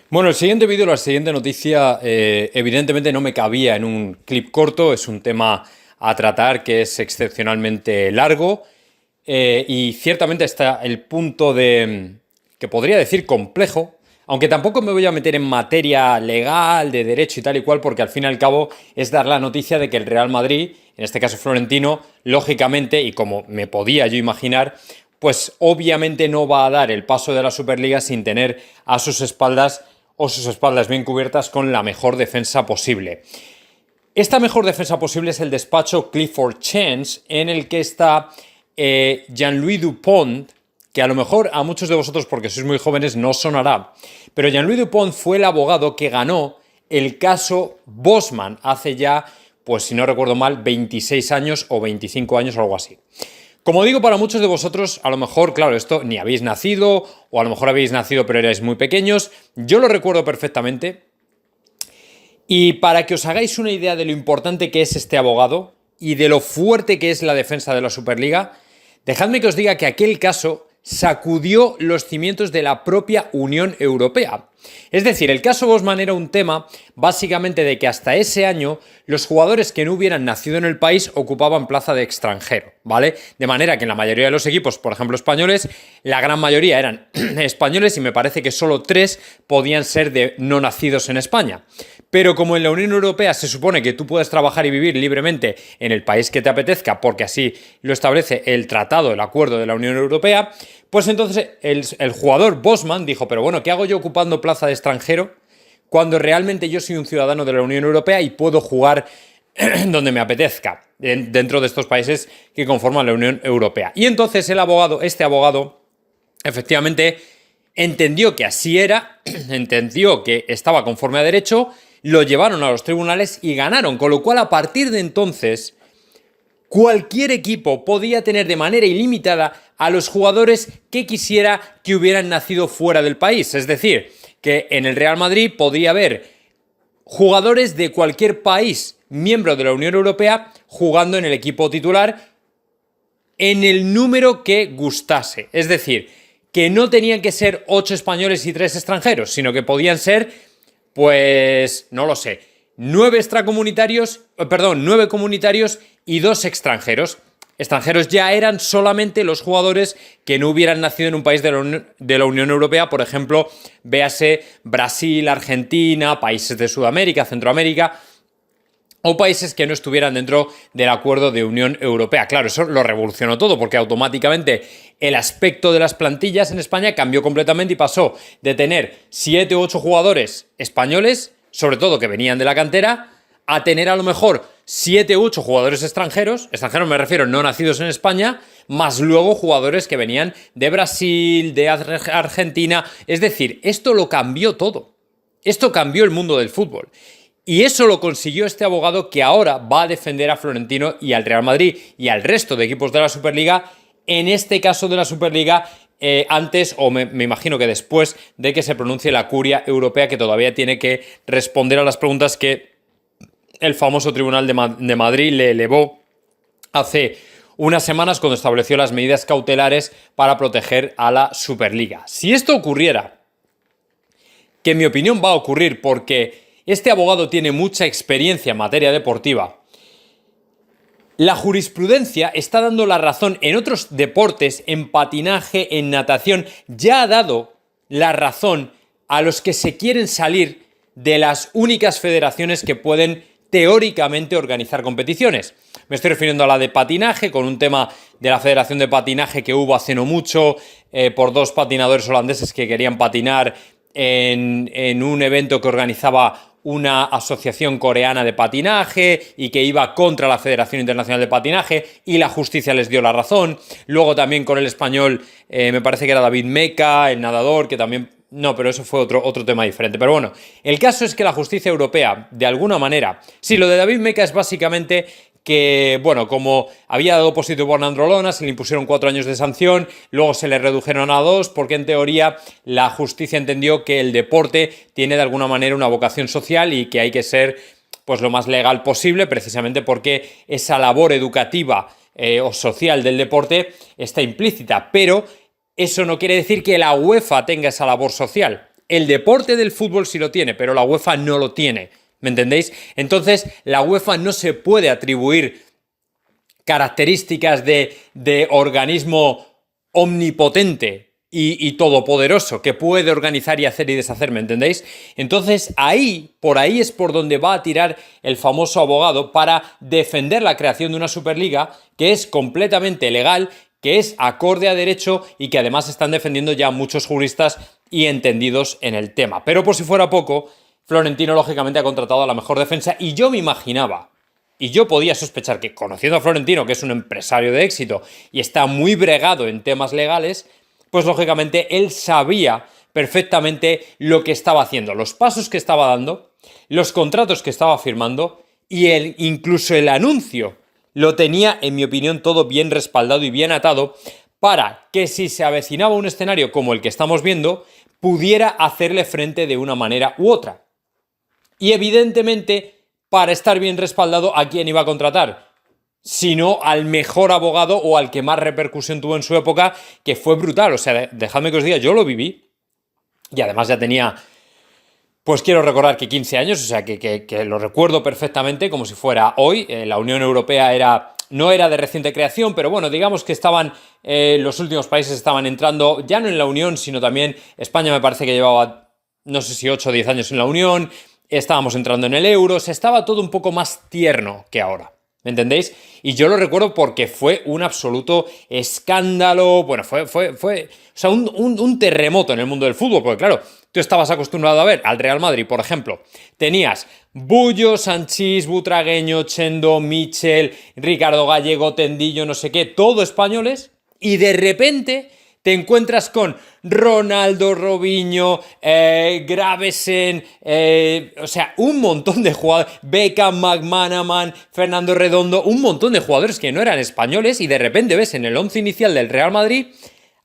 Bueno, el siguiente vídeo, la siguiente noticia, evidentemente no me cabía en un clip corto, es un tema a tratar que es excepcionalmente largo y ciertamente está el punto de, que podría decir complejo, aunque tampoco me voy a meter en materia legal, de derecho y tal y cual, porque al fin y al cabo es dar la noticia de que el Real Madrid, en este caso Florentino, lógicamente, y como me podía yo imaginar, pues obviamente no va a dar el paso de la Superliga sin tener a sus espaldas o sus espaldas bien cubiertas con la mejor defensa posible. Esta mejor defensa posible es el despacho Clifford Chance, en el que está Jean-Louis Dupont, que a lo mejor a muchos de vosotros, porque sois muy jóvenes, no sonará, pero Jean-Louis Dupont fue el abogado que ganó el caso Bosman hace ya, pues si no recuerdo mal, 26 años o 25 años o algo así. Como digo, para muchos de vosotros, a lo mejor, claro, esto ni habéis nacido, o a lo mejor habéis nacido pero erais muy pequeños. Yo lo recuerdo perfectamente. Y para que os hagáis una idea de lo importante que es este abogado y de lo fuerte que es la defensa de la Superliga, dejadme que os diga que aquel caso sacudió los cimientos de la propia Unión Europea. Es decir, el caso Bosman era un tema básicamente de que hasta ese año los jugadores que no hubieran nacido en el país ocupaban plaza de extranjero, ¿vale? De manera que en la mayoría de los equipos, por ejemplo españoles, la gran mayoría eran españoles y me parece que solo 3 podían ser de no nacidos en España. Pero como en la Unión Europea se supone que tú puedes trabajar y vivir libremente en el país que te apetezca, porque así lo establece el tratado, el acuerdo de la Unión Europea, pues entonces el jugador Bosman dijo, pero bueno, ¿qué hago yo ocupando plaza de extranjero cuando realmente yo soy un ciudadano de la Unión Europea y puedo jugar donde me apetezca dentro de estos países que conforman la Unión Europea? Y entonces este abogado, efectivamente entendió que así era, entendió que estaba conforme a derecho, lo llevaron a los tribunales y ganaron, con lo cual a partir de entonces cualquier equipo podía tener de manera ilimitada a los jugadores que quisiera que hubieran nacido fuera del país. Es decir, que en el Real Madrid podría haber jugadores de cualquier país miembro de la Unión Europea jugando en el equipo titular en el número que gustase. Es decir, que no tenían que ser 8 españoles y 3 extranjeros, sino que podían ser, pues, no lo sé, 9 comunitarios y 2 extranjeros. Extranjeros ya eran solamente los jugadores que no hubieran nacido en un país de la Unión Europea, por ejemplo, véase Brasil, Argentina, países de Sudamérica, Centroamérica, o países que no estuvieran dentro del acuerdo de Unión Europea. Claro, eso lo revolucionó todo, porque automáticamente el aspecto de las plantillas en España cambió completamente y pasó de tener 7 u 8 jugadores españoles, sobre todo que venían de la cantera, a tener a lo mejor 7 u 8 jugadores extranjeros me refiero no nacidos en España, más luego jugadores que venían de Brasil, de Argentina. Es decir, esto lo cambió todo. Esto cambió el mundo del fútbol. Y eso lo consiguió este abogado que ahora va a defender a Florentino y al Real Madrid y al resto de equipos de la Superliga, en este caso de la Superliga, antes o me imagino que después de que se pronuncie la Curia Europea, que todavía tiene que responder a las preguntas que el famoso Tribunal de Madrid le elevó hace unas semanas cuando estableció las medidas cautelares para proteger a la Superliga. Si esto ocurriera, que en mi opinión va a ocurrir porque este abogado tiene mucha experiencia en materia deportiva, la jurisprudencia está dando la razón en otros deportes, en patinaje, en natación, ya ha dado la razón a los que se quieren salir de las únicas federaciones que pueden teóricamente organizar competiciones. Me estoy refiriendo a la de patinaje, con un tema de la Federación de Patinaje que hubo hace no mucho, por 2 patinadores holandeses que querían patinar en un evento que organizaba una asociación coreana de patinaje y que iba contra la Federación Internacional de Patinaje, y la justicia les dio la razón. Luego también con el español, me parece que era David Meca, el nadador, que también... No, pero eso fue otro tema diferente. Pero bueno, el caso es que la justicia europea, de alguna manera... Sí, lo de David Meca es básicamente que, bueno, como había dado positivo por nandrolona, se le impusieron 4 años de sanción, luego se le redujeron a 2, porque en teoría la justicia entendió que el deporte tiene de alguna manera una vocación social y que hay que ser, pues, lo más legal posible, precisamente porque esa labor educativa o social del deporte está implícita, pero eso no quiere decir que la UEFA tenga esa labor social. El deporte del fútbol sí lo tiene, pero la UEFA no lo tiene. ¿Me entendéis? Entonces, la UEFA no se puede atribuir características de organismo omnipotente y todopoderoso que puede organizar y hacer y deshacer, ¿me entendéis? Entonces, por ahí es por donde va a tirar el famoso abogado para defender la creación de una Superliga que es completamente legal, que es acorde a derecho y que además están defendiendo ya muchos juristas y entendidos en el tema. Pero por si fuera poco, Florentino lógicamente ha contratado a la mejor defensa y yo me imaginaba, y yo podía sospechar que, conociendo a Florentino, que es un empresario de éxito y está muy bregado en temas legales, pues lógicamente él sabía perfectamente lo que estaba haciendo, los pasos que estaba dando, los contratos que estaba firmando y incluso el anuncio lo tenía, en mi opinión, todo bien respaldado y bien atado para que si se avecinaba un escenario como el que estamos viendo, pudiera hacerle frente de una manera u otra. Y evidentemente, para estar bien respaldado, ¿a quién iba a contratar? Sino al mejor abogado o al que más repercusión tuvo en su época, que fue brutal. O sea, dejadme que os diga, yo lo viví y además ya tenía, pues quiero recordar que 15 años, o sea, que lo recuerdo perfectamente como si fuera hoy. La Unión Europea no era de reciente creación, pero bueno, digamos que los últimos países estaban entrando, ya no en la Unión, sino también España me parece que llevaba, no sé si 8 o 10 años en la Unión, estábamos entrando en el euro, estaba todo un poco más tierno que ahora. ¿Me entendéis? Y yo lo recuerdo porque fue un absoluto escándalo, bueno, fue o sea, un terremoto en el mundo del fútbol, porque claro, tú estabas acostumbrado a ver al Real Madrid, por ejemplo, tenías Bullo, Sanchís, Butragueño, Chendo, Michel, Ricardo Gallego, Tendillo, no sé qué, todo españoles, y de repente te encuentras con Ronaldo, Robinho, Gravesen, o sea, un montón de jugadores, Beckham, McManaman, Fernando Redondo, un montón de jugadores que no eran españoles y de repente ves en el once inicial del Real Madrid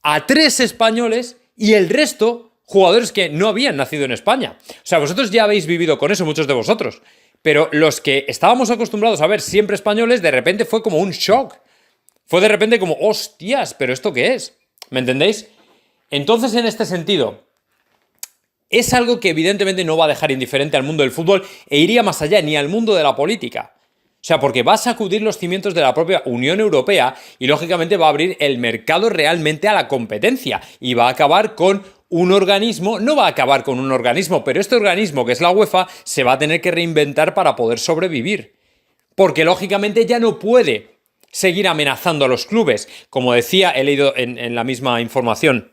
a 3 españoles y el resto jugadores que no habían nacido en España. O sea, vosotros ya habéis vivido con eso, muchos de vosotros, pero los que estábamos acostumbrados a ver siempre españoles, de repente fue como un shock. Fue de repente como, hostias, ¿pero esto qué es? ¿Me entendéis? Entonces, en este sentido, es algo que evidentemente no va a dejar indiferente al mundo del fútbol e iría más allá, ni al mundo de la política. O sea, porque va a sacudir los cimientos de la propia Unión Europea y lógicamente va a abrir el mercado realmente a la competencia y va a acabar con un organismo, no va a acabar con un organismo, pero este organismo que es la UEFA se va a tener que reinventar para poder sobrevivir. Porque lógicamente ya no puede seguir amenazando a los clubes. Como decía, he leído en la misma información,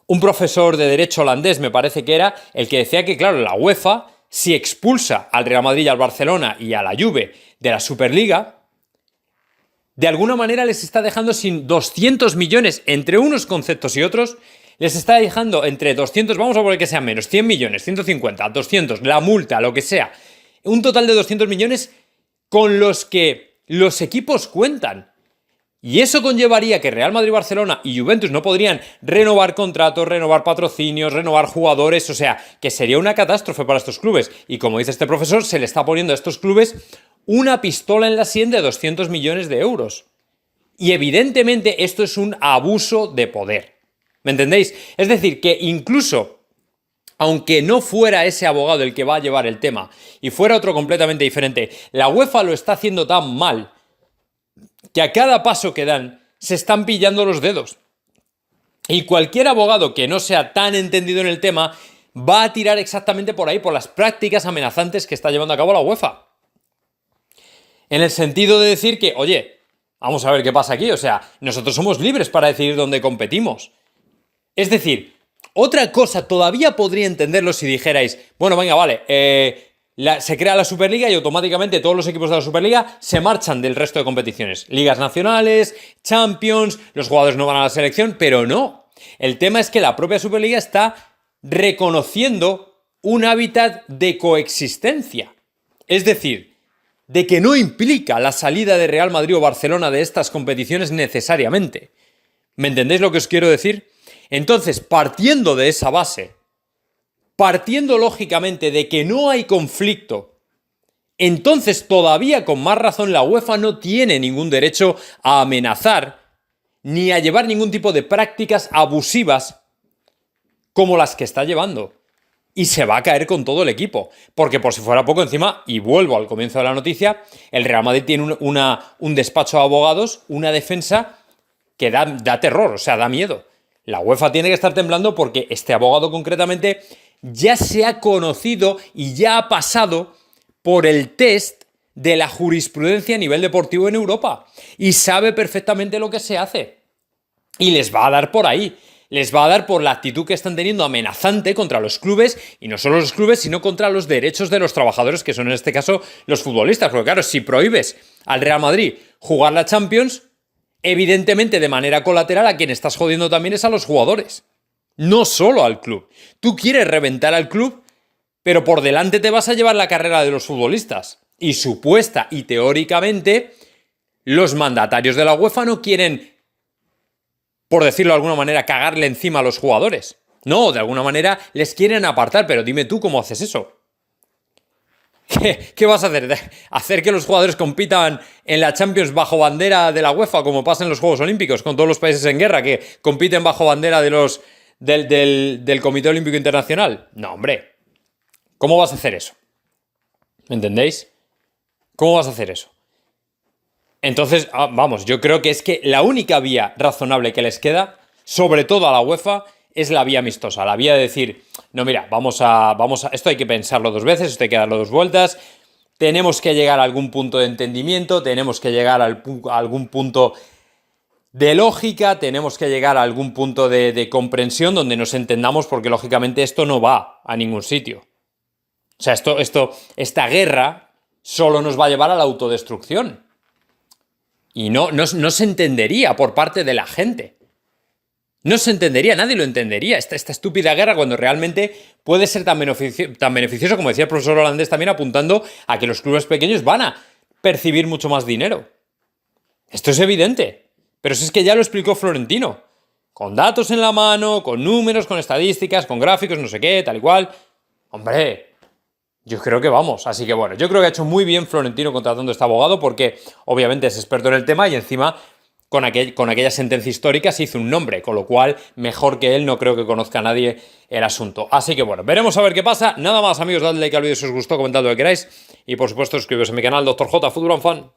un profesor de derecho holandés, me parece que era, el que decía que, claro, la UEFA, si expulsa al Real Madrid y al Barcelona y a la Juve de la Superliga, de alguna manera les está dejando sin 200 millones entre unos conceptos y otros, les está dejando entre 200, vamos a poner que sean menos, 100 millones, 150, 200, la multa, lo que sea, un total de 200 millones con los que los equipos cuentan. Y eso conllevaría que Real Madrid, Barcelona y Juventus no podrían renovar contratos, renovar patrocinios, renovar jugadores, o sea, que sería una catástrofe para estos clubes. Y como dice este profesor, se le está poniendo a estos clubes una pistola en la sien de 200 millones de euros. Y evidentemente esto es un abuso de poder. ¿Me entendéis? Es decir, que incluso aunque no fuera ese abogado el que va a llevar el tema y fuera otro completamente diferente, la UEFA lo está haciendo tan mal que a cada paso que dan se están pillando los dedos. Y cualquier abogado que no sea tan entendido en el tema va a tirar exactamente por ahí, por las prácticas amenazantes que está llevando a cabo la UEFA. En el sentido de decir que, oye, vamos a ver qué pasa aquí, o sea, nosotros somos libres para decidir dónde competimos. Es decir, otra cosa, todavía podría entenderlo si dijerais, bueno, venga, vale, se crea la Superliga y automáticamente todos los equipos de la Superliga se marchan del resto de competiciones. Ligas nacionales, Champions, los jugadores no van a la selección, pero no. El tema es que la propia Superliga está reconociendo un hábitat de coexistencia. Es decir, de que no implica la salida de Real Madrid o Barcelona de estas competiciones necesariamente. ¿Me entendéis lo que os quiero decir? Entonces, partiendo de esa base, partiendo lógicamente de que no hay conflicto, entonces todavía con más razón la UEFA no tiene ningún derecho a amenazar ni a llevar ningún tipo de prácticas abusivas como las que está llevando. Y se va a caer con todo el equipo. Porque por si fuera poco encima, y vuelvo al comienzo de la noticia, el Real Madrid tiene un despacho de abogados, una defensa que da terror, o sea, da miedo. La UEFA tiene que estar temblando porque este abogado concretamente ya se ha conocido y ya ha pasado por el test de la jurisprudencia a nivel deportivo en Europa. Y sabe perfectamente lo que se hace. Y les va a dar por ahí. Les va a dar por la actitud que están teniendo amenazante contra los clubes, y no solo los clubes, sino contra los derechos de los trabajadores, que son en este caso los futbolistas. Porque claro, si prohíbes al Real Madrid jugar la Champions, evidentemente de manera colateral a quien estás jodiendo también es a los jugadores, no solo al club. Tú quieres reventar al club, pero por delante te vas a llevar la carrera de los futbolistas. Y supuesta y teóricamente, los mandatarios de la UEFA no quieren, por decirlo de alguna manera, cagarle encima a los jugadores. No, de alguna manera les quieren apartar, pero dime tú cómo haces eso. ¿Qué vas a hacer? ¿Hacer que los jugadores compitan en la Champions bajo bandera de la UEFA, como pasa en los Juegos Olímpicos, con todos los países en guerra que compiten bajo bandera del Comité Olímpico Internacional? No, hombre. ¿Cómo vas a hacer eso? ¿Me entendéis? ¿Cómo vas a hacer eso? Entonces, vamos, yo creo que es que la única vía razonable que les queda, sobre todo a la UEFA, es la vía amistosa, la vía de decir, no, mira, vamos a, esto hay que pensarlo 2 veces, esto hay que darlo 2 vueltas, tenemos que llegar a algún punto de entendimiento, tenemos que llegar a algún punto de lógica, tenemos que llegar a algún punto de comprensión donde nos entendamos, porque lógicamente esto no va a ningún sitio. O sea, esta guerra solo nos va a llevar a la autodestrucción. Y no se entendería por parte de la gente. No se entendería, nadie lo entendería, esta estúpida guerra, cuando realmente puede ser tan beneficioso, como decía el profesor holandés también, apuntando a que los clubes pequeños van a percibir mucho más dinero. Esto es evidente. Pero si es que ya lo explicó Florentino. Con datos en la mano, con números, con estadísticas, con gráficos, no sé qué, tal y cual. Hombre, yo creo que vamos. Así que bueno, yo creo que ha hecho muy bien Florentino contratando a este abogado, porque obviamente es experto en el tema y encima con aquella sentencia histórica se hizo un nombre, con lo cual mejor que él no creo que conozca a nadie el asunto. Así que bueno, veremos a ver qué pasa. Nada más, amigos, dadle like al vídeo si os gustó, comentad lo que queráis y por supuesto suscribiros a mi canal Dr. J Football and Fan.